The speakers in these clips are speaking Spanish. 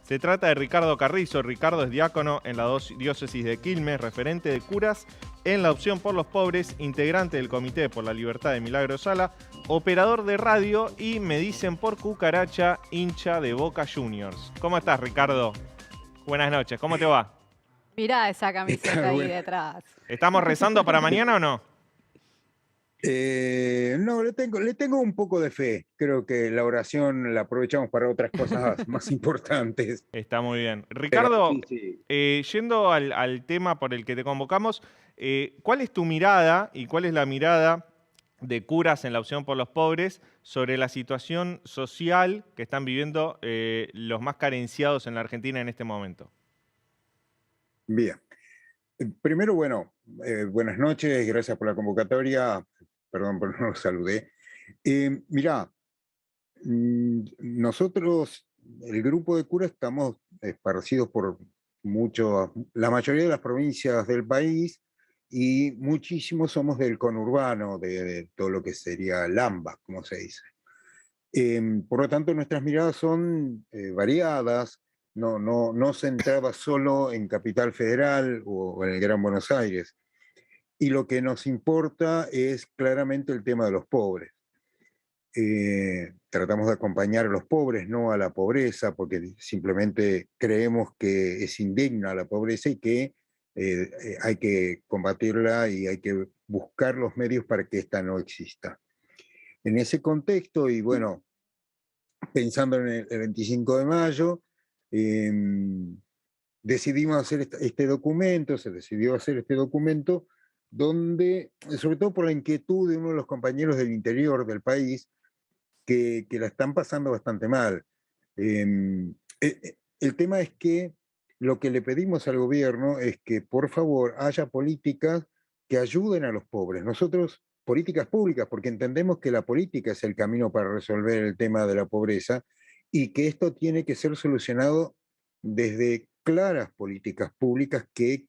Se trata de Ricardo Carrizo. Ricardo es diácono en la diócesis de Quilmes, referente de curas en la opción por los pobres, integrante del Comité por la Libertad de Milagro Sala, operador de radio y, me dicen por cucaracha, hincha de Boca Juniors. ¿Cómo estás, Ricardo? Buenas noches, ¿cómo te va? Mirá esa ¿Qué camiseta tal? ahí Bueno, detrás. ¿Estamos rezando para mañana o no? no, le tengo un poco de fe. Creo que la oración la aprovechamos para otras cosas más importantes. Está muy bien. Pero Ricardo, sí, sí. yendo al tema por el que te convocamos, ¿cuál es tu mirada y cuál es la mirada de curas en la opción por los pobres sobre la situación social que están viviendo los más carenciados en la Argentina en este momento? Bien. Primero, bueno, buenas noches, gracias por la convocatoria. Perdón por no los saludé. Mirá, nosotros, el grupo de curas, estamos esparcidos por la mayoría de las provincias del país y muchísimos somos del conurbano, de todo lo que sería el AMBA, como se dice. Por lo tanto, nuestras miradas son variadas, no centradas solo en Capital Federal o en el Gran Buenos Aires. Y lo que nos importa es claramente el tema de los pobres. Tratamos de acompañar a los pobres, no a la pobreza, porque simplemente creemos que es indigna la pobreza y que hay que combatirla y hay que buscar los medios para que ésta no exista. En ese contexto, y bueno, pensando en el 25 de mayo, eh, decidimos hacer este documento, se decidió hacer este documento donde, sobre todo por la inquietud de uno de los compañeros del interior del país, que la están pasando bastante mal. El tema es que lo que le pedimos al gobierno es que por favor haya políticas que ayuden a los pobres. Nosotros, políticas públicas, porque entendemos que la política es el camino para resolver el tema de la pobreza y que esto tiene que ser solucionado desde claras políticas públicas que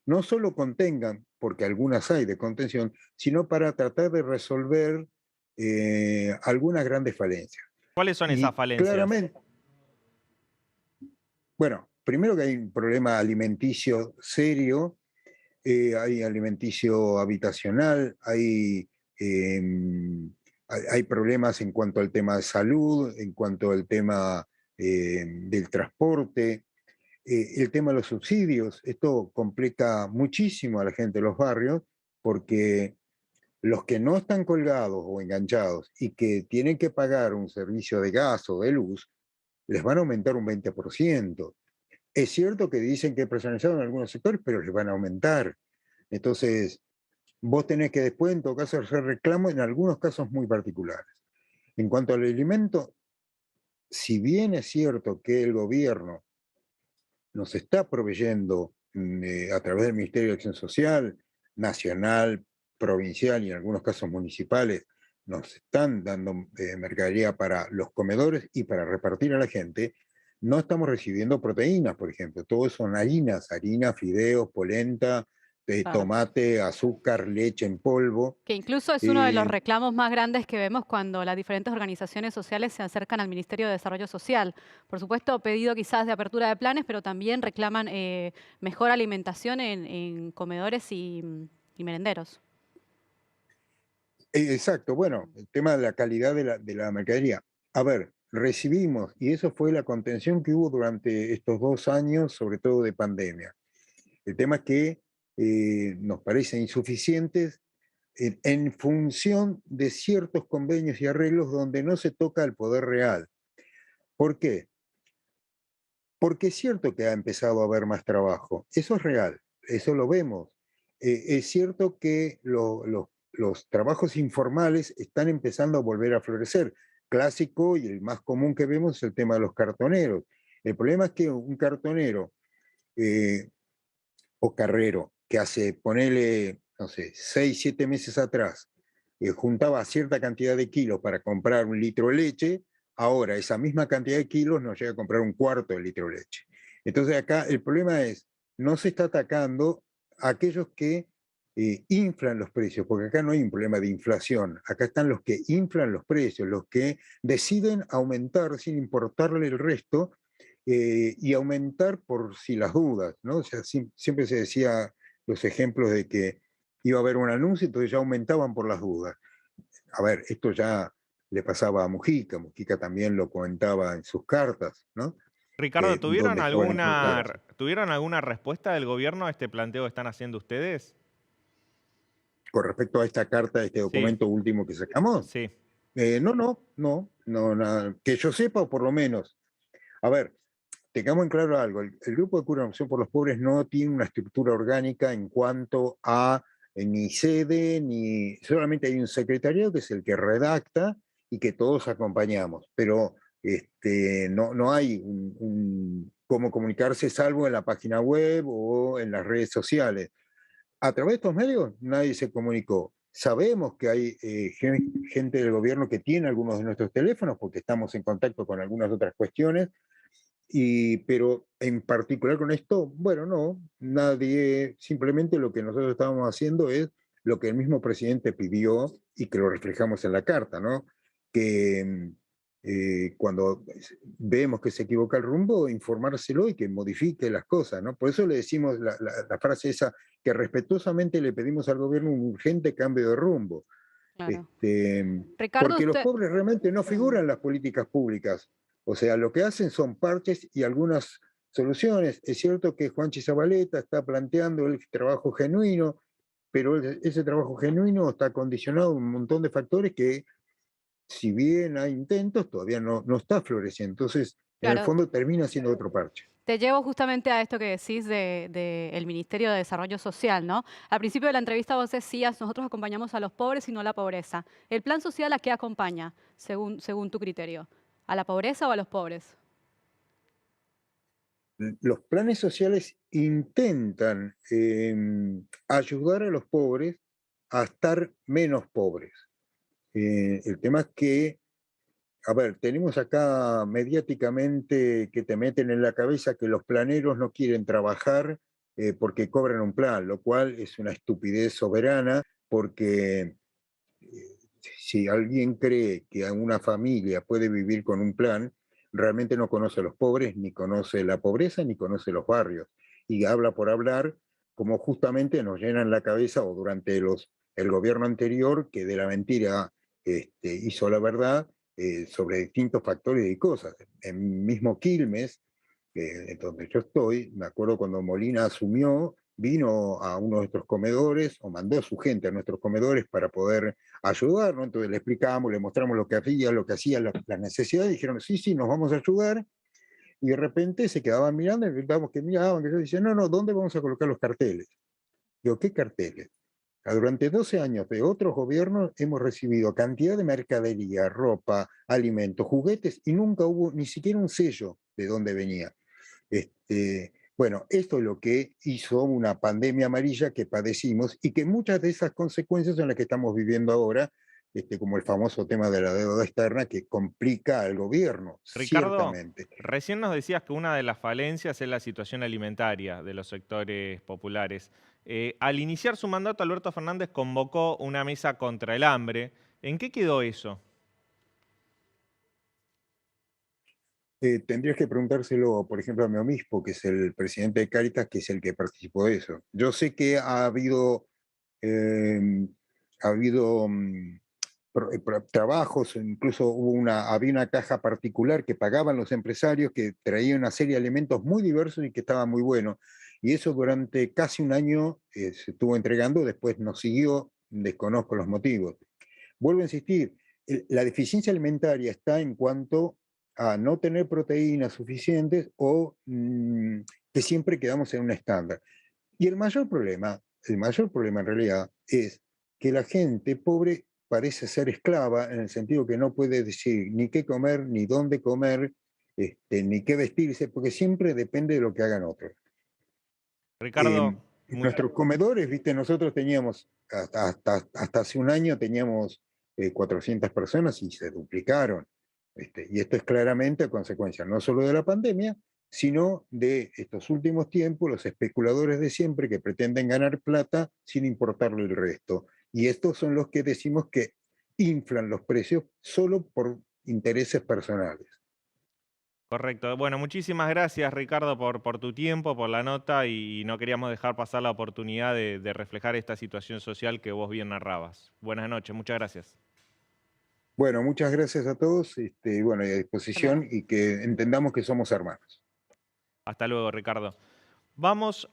no solo contengan, porque algunas hay de contención, sino para tratar de resolver algunas grandes falencias. ¿Cuáles son esas Y falencias? claramente, bueno, primero que hay un problema alimenticio serio, hay alimenticio habitacional, eh, hay problemas en cuanto al tema de salud, en cuanto al tema del transporte, el tema de los subsidios. Esto complica muchísimo a la gente de los barrios porque los que no están colgados o enganchados y que tienen que pagar un servicio de gas o de luz, les van a aumentar un 20%. Es cierto que dicen que es personalizado en algunos sectores, pero les van a aumentar. Entonces, vos tenés que después, en todo caso, hacer reclamo en algunos casos muy particulares. En cuanto al alimento, si bien es cierto que el gobierno nos está proveyendo a través del Ministerio de Acción Social, nacional, provincial y en algunos casos municipales, nos están dando mercadería para los comedores y para repartir a la gente, no estamos recibiendo proteínas, por ejemplo. Todo son harinas, harina, fideos, polenta, Claro. tomate, azúcar, leche en polvo. Que incluso es uno de los Eh, reclamos más grandes que vemos cuando las diferentes organizaciones sociales se acercan al Ministerio de Desarrollo Social. Por supuesto, pedido quizás de apertura de planes, pero también reclaman mejor alimentación en comedores y merenderos. Exacto, bueno, el tema de la calidad de la mercadería. A ver, recibimos, y eso fue la contención que hubo durante estos 2 años, sobre todo de pandemia. El tema es que nos parecen insuficientes en función de ciertos convenios y arreglos donde no se toca el poder real. ¿Por qué? Porque es cierto que ha empezado a haber más trabajo, eso es real, eso lo vemos. Es cierto que los trabajos informales están empezando a volver a florecer. Clásico y el más común que vemos es el tema de los cartoneros. El problema es que un cartonero eh, o carrero que hace, ponele, no sé, 6, 7 meses atrás, juntaba cierta cantidad de kilos para comprar un litro de leche, ahora esa misma cantidad de kilos nos llega a comprar un cuarto de litro de leche. Entonces acá el problema es, no se está atacando a aquellos que inflan los precios, porque acá no hay un problema de inflación, acá están los que inflan los precios, los que deciden aumentar sin importarle el resto y aumentar por si las dudas, ¿no? O sea, siempre se decía los ejemplos de que iba a haber un anuncio, entonces ya aumentaban por las dudas. A ver, esto ya le pasaba a Mujica, Mujica también lo comentaba en sus cartas, ¿no? Ricardo, Donde estaban enfocadas. ¿tuvieron alguna respuesta del gobierno a este planteo que están haciendo ustedes? Con respecto a esta carta, este Sí, documento último que sacamos, sí. no, nada, que yo sepa, o por lo menos. A ver, tengamos en claro algo, el Grupo de Cura de Opción por los Pobres no tiene una estructura orgánica en cuanto a ni sede, ni solamente hay un secretariado que es el que redacta y que todos acompañamos, pero no hay cómo comunicarse salvo en la página web o en las redes sociales. A través de estos medios nadie se comunicó. Sabemos que hay gente del gobierno que tiene algunos de nuestros teléfonos porque estamos en contacto con algunas otras cuestiones, pero en particular con esto, bueno, no, nadie, simplemente lo que nosotros estábamos haciendo es lo que el mismo presidente pidió y que lo reflejamos en la carta, ¿no? Que cuando vemos que se equivoca el rumbo, informárselo y que modifique las cosas, ¿no? Por eso le decimos la frase esa, que respetuosamente le pedimos al gobierno un urgente cambio de rumbo. Claro. Este, Ricardo, porque los usted... pobres realmente no figuran en las políticas públicas. O sea, lo que hacen son parches y algunas soluciones. Es cierto que Juanchi Zabaleta está planteando el trabajo genuino, pero ese trabajo genuino está condicionado a un montón de factores que, si bien hay intentos, todavía no está floreciendo. Entonces, en el Claro, fondo termina siendo otro parche. te llevo justamente a esto que decís del Ministerio de Desarrollo Social, ¿no? Al principio de la entrevista vos decías, nosotros acompañamos a los pobres y no a la pobreza. ¿El plan social a qué acompaña, según tu criterio? ¿A la pobreza o a los pobres? Los planes sociales intentan ayudar a los pobres a estar menos pobres. El tema es que, a ver, tenemos acá mediáticamente que te meten en la cabeza que los planeros no quieren trabajar porque cobran un plan, lo cual es una estupidez soberana, porque si alguien cree que una familia puede vivir con un plan, realmente no conoce a los pobres, ni conoce la pobreza, ni conoce los barrios. Y habla por hablar, como justamente nos llenan la cabeza, o durante el gobierno anterior, que de la mentira hizo la verdad sobre distintos factores y cosas. En mismo Quilmes, donde yo estoy, me acuerdo cuando Molina asumió, vino a uno de nuestros comedores, o mandó a su gente a nuestros comedores para poder ayudar, ¿no? Entonces le explicamos, le mostramos lo que hacía, las necesidades, y dijeron, sí, sí, nos vamos a ayudar, y de repente se quedaban mirando, y gritamos que miraban, que yo decía, no, ¿dónde vamos a colocar los carteles? Digo, ¿qué carteles? Durante 12 años de otros gobiernos hemos recibido cantidad de mercadería, ropa, alimentos, juguetes, y nunca hubo ni siquiera un sello de dónde venía. Bueno, esto es lo que hizo una pandemia amarilla que padecimos y que muchas de esas consecuencias son las que estamos viviendo ahora, como el famoso tema de la deuda externa que complica al gobierno, Ricardo, ciertamente. recién nos decías que una de las falencias es la situación alimentaria de los sectores populares. Al iniciar su mandato, Alberto Fernández convocó una mesa contra el hambre. ¿En qué quedó eso? Tendrías que preguntárselo, por ejemplo, a mi obispo, que es el presidente de Cáritas, que es el que participó de eso. Yo sé que eh, ha habido trabajos, incluso había una caja particular que pagaban los empresarios, que traía una serie de alimentos muy diversos y que estaba muy bueno. Y eso durante casi un año se estuvo entregando, después no siguió, desconozco los motivos. Vuelvo a insistir, la deficiencia alimentaria está en cuanto a no tener proteínas suficientes o que siempre quedamos en un estándar. Y el mayor problema en realidad es que la gente pobre parece ser esclava en el sentido que no puede decir ni qué comer, ni dónde comer, ni qué vestirse, porque siempre depende de lo que hagan otros. Ricardo, En nuestros comedores, viste, nosotros teníamos, hasta hace un año teníamos 400 personas y se duplicaron. Y esto es claramente a consecuencia no solo de la pandemia, sino de estos últimos tiempos, los especuladores de siempre que pretenden ganar plata sin importarle el resto. Y estos son los que decimos que inflan los precios solo por intereses personales. Correcto. Bueno, muchísimas gracias, Ricardo, por tu tiempo, por la nota y no queríamos dejar pasar la oportunidad de reflejar esta situación social que vos bien narrabas. Buenas noches, muchas gracias. Bueno, muchas gracias a todos, bueno, y a Hasta luego. disposición y que entendamos que somos hermanos. Hasta luego, Ricardo. Vamos